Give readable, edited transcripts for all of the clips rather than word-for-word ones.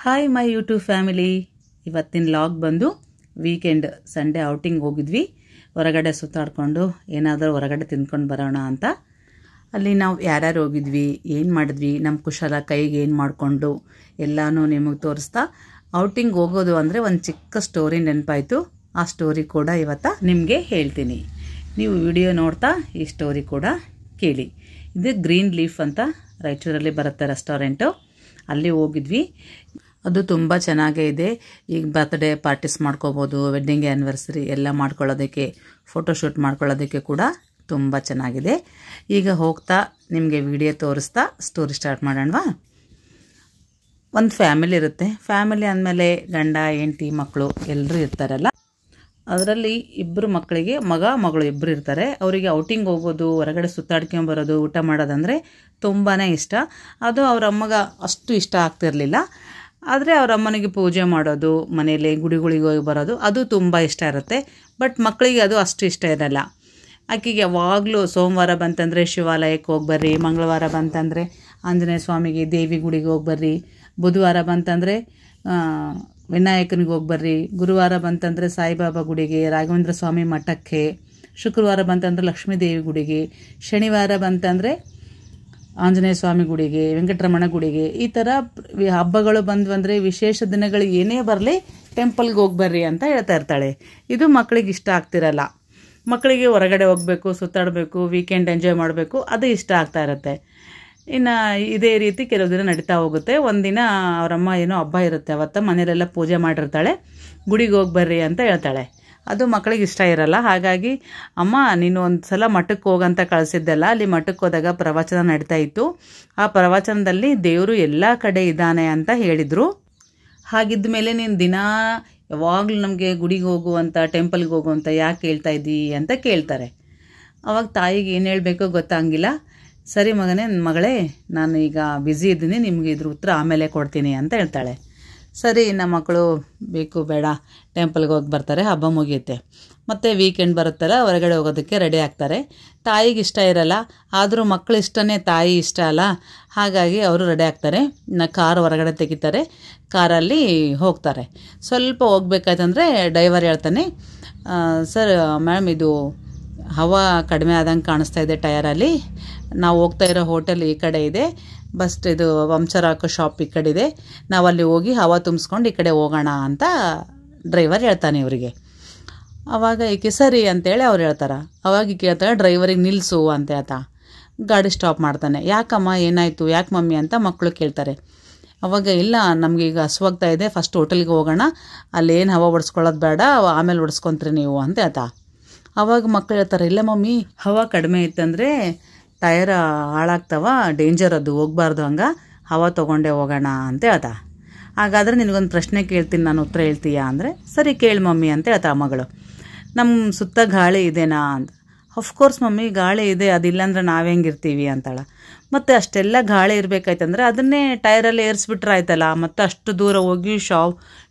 Hi my YouTube family. ಇವತ್ತಿನ log ಬಂದು weekend Sunday outing ಹೋಗಿದ್ವಿ. ಹೊರಗಡೆ ಸುತ್ತಾಡ್ಕೊಂಡು ಏನಾದರೂ ಹೊರಗಡೆ ತಿಂದ್ಕೊಂಡು ಬರೋಣ ಅಂತ. ಅಲ್ಲಿ ನಾವು ಯಾರ್ಯಾರು ಹೋಗಿದ್ವಿ, ಏನು ಮಾಡಿದ್ವಿ, ನಮ್ಮ ಕುಶಲ ಕೈಗೆ ಏನು ಮಾಡಿಕೊಂಡು ಎಲ್ಲನೂ ನಿಮಗೆ ತೋರಿಸ್ತಾ ಔಟಿಂಗ್ ಹೋಗೋದು ಅಂದರೆ ಒಂದು ಚಿಕ್ಕ ಸ್ಟೋರಿ ನೆನಪಾಯಿತು. ಆ ಸ್ಟೋರಿ ಕೂಡ ಇವತ್ತು ನಿಮಗೆ ಹೇಳ್ತೀನಿ. ನೀವು ವಿಡಿಯೋ ನೋಡ್ತಾ ಈ ಸ್ಟೋರಿ ಕೂಡ ಕೇಳಿ. ಇದು ಗ್ರೀನ್ ಲೀಫ್ ಅಂತ ರಾಯಚೂರಲ್ಲಿ ಬರುತ್ತೆ ರೆಸ್ಟೋರೆಂಟು. ಅಲ್ಲಿ ಹೋಗಿದ್ವಿ. ಅದು ತುಂಬ ಚೆನ್ನಾಗೇ ಇದೆ. ಈಗ ಬರ್ತ್ಡೇ ಪಾರ್ಟೀಸ್ ಮಾಡ್ಕೋಬೋದು, ವೆಡ್ಡಿಂಗ್ ಆ್ಯನಿವರ್ಸರಿ ಎಲ್ಲ ಮಾಡ್ಕೊಳ್ಳೋದಕ್ಕೆ, ಫೋಟೋಶೂಟ್ ಮಾಡ್ಕೊಳ್ಳೋದಕ್ಕೆ ಕೂಡ ತುಂಬ ಚೆನ್ನಾಗಿದೆ. ಈಗ ಹೋಗ್ತಾ ನಿಮಗೆ ವಿಡಿಯೋ ತೋರಿಸ್ತಾ ಸ್ಟೋರಿ ಸ್ಟಾರ್ಟ್ ಮಾಡೋಣವಾ. ಒಂದು ಫ್ಯಾಮಿಲಿ ಇರುತ್ತೆ. ಫ್ಯಾಮಿಲಿ ಅಂದಮೇಲೆ ಗಂಡ ಹೆಂಡತಿ ಮಕ್ಕಳು ಎಲ್ಲರೂ ಇರ್ತಾರಲ್ಲ. ಅದರಲ್ಲಿ ಇಬ್ಬರು ಮಕ್ಕಳಿಗೆ ಮಗಳು ಇಬ್ಬರು ಇರ್ತಾರೆ. ಅವರಿಗೆ ಔಟಿಂಗ್ ಹೋಗೋದು, ಹೊರಗಡೆ ಸುತ್ತಾಡ್ಕೊಂಬರೋದು, ಊಟ ಮಾಡೋದಂದರೆ ತುಂಬಾ ಇಷ್ಟ. ಅದು ಅವ್ರ ಅಮ್ಮಗೆ ಅಷ್ಟು ಇಷ್ಟ ಆಗ್ತಿರಲಿಲ್ಲ. ಆದರೆ ಅವ್ರ ಅಮ್ಮನಿಗೆ ಪೂಜೆ ಮಾಡೋದು, ಮನೆಯಲ್ಲಿ ಗುಡಿಗಳಿಗೆ ಹೋಗಿ ಬರೋದು ಅದು ತುಂಬ ಇಷ್ಟ ಇರುತ್ತೆ. ಬಟ್ ಮಕ್ಕಳಿಗೆ ಅದು ಅಷ್ಟು ಇಷ್ಟ ಇರಲ್ಲ. ಆಕೆಗೆ ಯಾವಾಗಲೂ ಸೋಮವಾರ ಬಂತಂದರೆ ಶಿವಾಲಯಕ್ಕೆ ಹೋಗಿ ಬರ್ರಿ, ಮಂಗಳವಾರ ಬಂತಂದರೆ ಆಂಜನೇಯ ಸ್ವಾಮಿಗೆ ದೇವಿ ಗುಡಿಗೆ ಹೋಗಿ ಬರ್ರಿ, ಬುಧವಾರ ಬಂತಂದರೆ ವಿನಾಯಕನಿಗೆ ಹೋಗಿ ಬರ್ರಿ, ಗುರುವಾರ ಬಂತಂದರೆ ಸಾಯಿಬಾಬಾ ಗುಡಿಗೆ, ರಾಘವೇಂದ್ರ ಸ್ವಾಮಿ ಮಠಕ್ಕೆ, ಶುಕ್ರವಾರ ಬಂತಂದರೆ ಲಕ್ಷ್ಮೀ ದೇವಿ ಗುಡಿಗೆ, ಶನಿವಾರ ಬಂತಂದರೆ ಆಂಜನೇಯ ಸ್ವಾಮಿ ಗುಡಿಗೆ, ವೆಂಕಟರಮಣ ಗುಡಿಗೆ. ಈ ಥರ ಹಬ್ಬಗಳು ಬಂದ್ವಂದರೆ, ವಿಶೇಷ ದಿನಗಳು ಏನೇ ಬರಲಿ ಟೆಂಪಲ್ಗೆ ಹೋಗಿ ಬರ್ರಿ ಅಂತ ಹೇಳ್ತಾ ಇರ್ತಾಳೆ. ಇದು ಮಕ್ಕಳಿಗೆ ಇಷ್ಟ ಆಗ್ತಿರಲ್ಲ. ಮಕ್ಕಳಿಗೆ ಹೊರಗಡೆ ಹೋಗಬೇಕು, ಸುತ್ತಾಡಬೇಕು, ವೀಕೆಂಡ್ ಎಂಜಾಯ್ ಮಾಡಬೇಕು, ಅದು ಇಷ್ಟ ಆಗ್ತಾ ಇರುತ್ತೆ. ಇನ್ನು ಇದೇ ರೀತಿ ಕೆಲವು ದಿನ ನಡೀತಾ ಹೋಗುತ್ತೆ. ಒಂದಿನ ಅವರಮ್ಮ ಏನೋ ಹಬ್ಬ ಇರುತ್ತೆ, ಅವತ್ತು ಮನೆಯಲ್ಲೆಲ್ಲ ಪೂಜೆ ಮಾಡಿರ್ತಾಳೆ, ಗುಡಿಗೆ ಹೋಗಿ ಬರ್ರಿ ಅಂತ ಹೇಳ್ತಾಳೆ. ಅದು ಮಕ್ಕಳಿಗೆ ಇಷ್ಟ ಇರಲ್ಲ. ಹಾಗಾಗಿ ಅಮ್ಮ ನೀನು ಒಂದು ಸಲ ಮಠಕ್ಕೆ ಹೋಗಂತ ಕಳಿಸಿದ್ದೆಲ್ಲ, ಅಲ್ಲಿ ಮಠಕ್ಕೆ ಹೋದಾಗ ಪ್ರವಚನ ನಡೀತಾ ಇತ್ತು. ಆ ಪ್ರವಚನದಲ್ಲಿ ದೇವರು ಎಲ್ಲ ಕಡೆ ಇದ್ದಾನೆ ಅಂತ ಹೇಳಿದರು. ಹಾಗಿದ್ದ ಮೇಲೆ ನೀನು ದಿನ ಯಾವಾಗಲೂ ನಮಗೆ ಗುಡಿಗೆ ಹೋಗುವಂಥ, ಟೆಂಪಲ್ಗೆ ಹೋಗುವಂಥ ಯಾಕೆ ಹೇಳ್ತಾ ಇದ್ದೀ ಅಂತ ಕೇಳ್ತಾರೆ. ಅವಾಗ ತಾಯಿಗೆ ಏನು ಹೇಳಬೇಕೋ ಗೊತ್ತಾಗಿಲ್ಲ. ಸರಿ ಮಗಳೇ ನಾನು ಈಗ ಬ್ಯುಸಿ ಇದ್ದೀನಿ, ನಿಮಗೆ ಇದ್ರ ಉತ್ತರ ಆಮೇಲೆ ಕೊಡ್ತೀನಿ ಅಂತ ಹೇಳ್ತಾಳೆ. ಸರಿ ನಮ್ಮ ಮಕ್ಕಳು ಬೇಕು ಬೇಡ ಟೆಂಪಲ್ಗೆ ಹೋಗಿ ಬರ್ತಾರೆ. ಹಬ್ಬ ಮುಗಿಯುತ್ತೆ. ಮತ್ತು ವೀಕೆಂಡ್ ಬರುತ್ತಲ್ಲ, ಹೊರಗಡೆ ಹೋಗೋದಕ್ಕೆ ರೆಡಿ ಆಗ್ತಾರೆ. ತಾಯಿಗೆ ಇಷ್ಟ ಇರಲ್ಲ, ಆದರೂ ಮಕ್ಕಳು ಇಷ್ಟನೇ, ತಾಯಿ ಇಷ್ಟ ಅಲ್ಲ. ಹಾಗಾಗಿ ಅವರು ರೆಡಿ ಆಗ್ತಾರೆ. ಕಾರ್ ಹೊರಗಡೆ ತೆಗಿತಾರೆ, ಕಾರಲ್ಲಿ ಹೋಗ್ತಾರೆ. ಸ್ವಲ್ಪ ಹೋಗ್ಬೇಕಾಯ್ತಂದರೆ ಡ್ರೈವರ್ ಹೇಳ್ತಾನೆ, ಸರ್ ಮೇಡಮ್ ಇದು ಹವಾ ಕಡಿಮೆ ಆದಂಗೆ ಕಾಣಿಸ್ತಾ ಇದೆ ಟಯರಲ್ಲಿ, ನಾವು ಹೋಗ್ತಾ ಇರೋ ಹೋಟೆಲ್ ಈ ಕಡೆ ಇದೆ, ಬಸ್ ಇದು ಪಂಚರ್ ಹಾಕೋ ಶಾಪ್ ಈ ಕಡೆ ಇದೆ, ನಾವಲ್ಲಿ ಹೋಗಿ ಹವಾ ತುಂಬಿಸ್ಕೊಂಡು ಈ ಕಡೆ ಹೋಗೋಣ ಅಂತ ಡ್ರೈವರ್ ಹೇಳ್ತಾನೆ ಇವರಿಗೆ. ಆವಾಗ ಈಕೆ ಸರಿ ಅಂತೇಳಿ ಅವ್ರು ಹೇಳ್ತಾರೆ. ಅವಾಗ ಈಕೆ ಹೇಳ್ತಾಳೆ ಡ್ರೈವರಿಗೆ ನಿಲ್ಲಿಸು ಅಂತ ಹೇಳ್ತಾ ಗಾಡಿ ಸ್ಟಾಪ್ ಮಾಡ್ತಾನೆ. ಯಾಕಮ್ಮ ಏನಾಯಿತು, ಯಾಕೆ ಮಮ್ಮಿ ಅಂತ ಮಕ್ಕಳು ಕೇಳ್ತಾರೆ. ಅವಾಗ ಇಲ್ಲ ನಮಗೆ ಈಗ ಹಸುವಾಗ್ತಾ ಇದೆ, ಫಸ್ಟ್ ಹೋಟೆಲ್ಗೆ ಹೋಗೋಣ, ಅಲ್ಲೇನು ಹವಾ ಹೊಡ್ಸ್ಕೊಳ್ಳೋದು ಬೇಡ, ಆಮೇಲೆ ಹೊಡ್ಸ್ಕೊತೀರಿ ನೀವು ಅಂತ ಹೇಳ್ತಾ. ಅವಾಗ ಮಕ್ಕಳು ಹೇಳ್ತಾರೆ ಇಲ್ಲ ಮಮ್ಮಿ ಹವಾ ಕಡಿಮೆ ಇತ್ತಂದರೆ ಟಯರ್ ಹಾಳಾಗ್ತವ, ಡೇಂಜರ್, ಅದು ಹೋಗ್ಬಾರ್ದು, ಹಂಗೆ ಹವಾ ತೊಗೊಂಡೇ ಹೋಗೋಣ ಅಂತ ಹೇಳ್ತಾ. ಹಾಗಾದರೆ ನಿನಗೊಂದು ಪ್ರಶ್ನೆ ಕೇಳ್ತೀನಿ, ನಾನು ಉತ್ತರ ಹೇಳ್ತೀಯಾ ಅಂದರೆ ಸರಿ ಕೇಳಿ ಮಮ್ಮಿ ಅಂತ ಹೇಳ್ತಾ ಮಗಳು. ನಮ್ಮ ಸುತ್ತ ಗಾಳಿ ಇದೆನಾ ಅಂತ. ಅಫ್ಕೋರ್ಸ್ ಮಮ್ಮಿ ಗಾಳಿ ಇದೆ, ಅದಿಲ್ಲಾಂದ್ರೆ ನಾವು ಹೆಂಗಿರ್ತೀವಿ ಅಂತಾಳೆ. ಮತ್ತು ಅಷ್ಟೆಲ್ಲ ಗಾಳಿ ಇರಬೇಕಾಯ್ತಂದ್ರೆ ಅದನ್ನೇ ಟೈರಲ್ಲಿ ಏರಿಸ್ಬಿಟ್ರೆ ಆಯ್ತಲ್ಲ, ಮತ್ತು ಅಷ್ಟು ದೂರ ಹೋಗಿ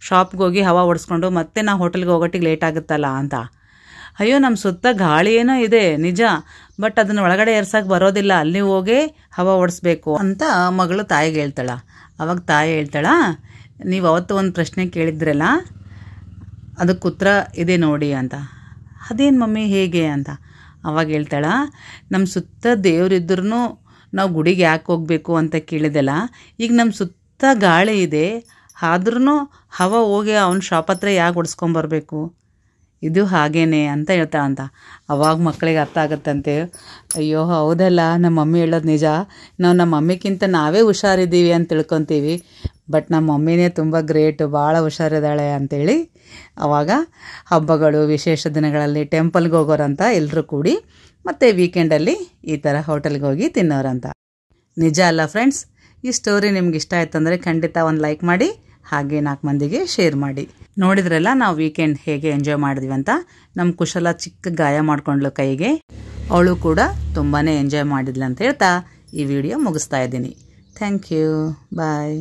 ಶಾಪ್ಗೆ ಹೋಗಿ ಹವಾ ಹೊಡ್ಸ್ಕೊಂಡು ಮತ್ತೆ ನಾವು ಹೋಟೆಲ್ಗೆ ಹೋಗೋಟ್ಟಿಗೆ ಲೇಟ್ ಆಗುತ್ತಲ್ಲ ಅಂತ. ಅಯ್ಯೋ ನಮ್ಮ ಸುತ್ತ ಗಾಳಿ ಏನೋ ಇದೆ ನಿಜ, ಬಟ್ ಅದನ್ನ ಒಳಗಡೆ ಏರ್ಸಕ್ಕೆ ಬರೋದಿಲ್ಲ, ಅಲ್ಲಿ ಹೋಗೇ ಹವಾ ಓಡಿಸ್ಬೇಕು ಅಂತ ಮಗಳು ತಾಯಿಗೆ ಹೇಳ್ತಾಳ. ಅವಾಗ ತಾಯಿ ಹೇಳ್ತಾಳ, ನೀವು ಅವತ್ತು ಒಂದು ಪ್ರಶ್ನೆ ಕೇಳಿದ್ರಲ್ಲ ಅದಕ್ಕೆ ಉತ್ತರ ಇದೆ ನೋಡಿ ಅಂತ. ಅದೇನು ಮಮ್ಮಿ ಹೇಗೆ ಅಂತ. ಅವಾಗ ಹೇಳ್ತಾಳ, ನಮ್ಮ ಸುತ್ತ ದೇವರಿದ್ರೂ ನಾವು ಗುಡಿಗೆ ಯಾಕೆ ಹೋಗಬೇಕು ಅಂತ ಕೇಳಿದೆಲ್ಲ, ಈಗ ನಮ್ಮ ಸುತ್ತ ಗಾಳಿ ಇದೆ, ಆದ್ರೂ ಹವಾ ಹೋಗಿ ಅವನ ಶಾಪ್ ಹತ್ರ ಯಾಕೆ ಓಡಿಸ್ಕೊಂಬರ್ಬೇಕು, ಇದು ಹಾಗೇನೆ ಅಂತ ಹೇಳ್ತಾ ಅಂತ. ಅವಾಗ ಮಕ್ಕಳಿಗೆ ಅರ್ಥ ಆಗುತ್ತಂತೆ, ಅಯ್ಯೋ ಹೌದಲ್ಲ ನಮ್ಮ ಮಮ್ಮಿ ಹೇಳೋದು ನಿಜ, ನಾವು ನಮ್ಮ ಮಮ್ಮಿಗಿಂತ ನಾವೇ ಹುಷಾರಿದ್ದೀವಿ ಅಂತ ತಿಳ್ಕೊತೀವಿ, ಬಟ್ ನಮ್ಮ ಮಮ್ಮಿನೇ ತುಂಬ ಗ್ರೇಟು, ಭಾಳ ಹುಷಾರಿದ್ದಾಳೆ ಅಂಥೇಳಿ. ಆವಾಗ ಹಬ್ಬಗಳು ವಿಶೇಷ ದಿನಗಳಲ್ಲಿ ಟೆಂಪಲ್ಗೆ ಹೋಗೋರಂತ ಎಲ್ಲರೂ ಕೂಡಿ, ಮತ್ತು ವೀಕೆಂಡಲ್ಲಿ ಈ ಥರ ಹೋಟೆಲ್ಗೆ ಹೋಗಿ ತಿನ್ನೋರಂತ. ನಿಜ ಅಲ್ಲ ಫ್ರೆಂಡ್ಸ್? ಈ ಸ್ಟೋರಿ ನಿಮ್ಗೆ ಇಷ್ಟ ಆಯ್ತಂದರೆ ಖಂಡಿತ ಒಂದು ಲೈಕ್ ಮಾಡಿ, ಹಾಗೆ 4 ಮಂದಿಗೆ ಶೇರ್ ಮಾಡಿ. ನೋಡಿದ್ರಲ್ಲ ನಾವು ವೀಕೆಂಡ್ ಹೇಗೆ ಎಂಜಾಯ್ ಮಾಡಿದ್ವಿ ಅಂತ. ನಮ್ಮ ಕುಶಲ ಚಿಕ್ಕ ಗಾಯ ಮಾಡ್ಕೊಂಡ್ಲು ಕೈಗೆ, ಅವಳು ಕೂಡ ತುಂಬಾ ಎಂಜಾಯ್ ಮಾಡಿದ್ಲು ಅಂತ ಹೇಳ್ತಾ ಈ ವಿಡಿಯೋ ಮುಗಿಸ್ತಾ ಇದ್ದೀನಿ. Thank you, bye.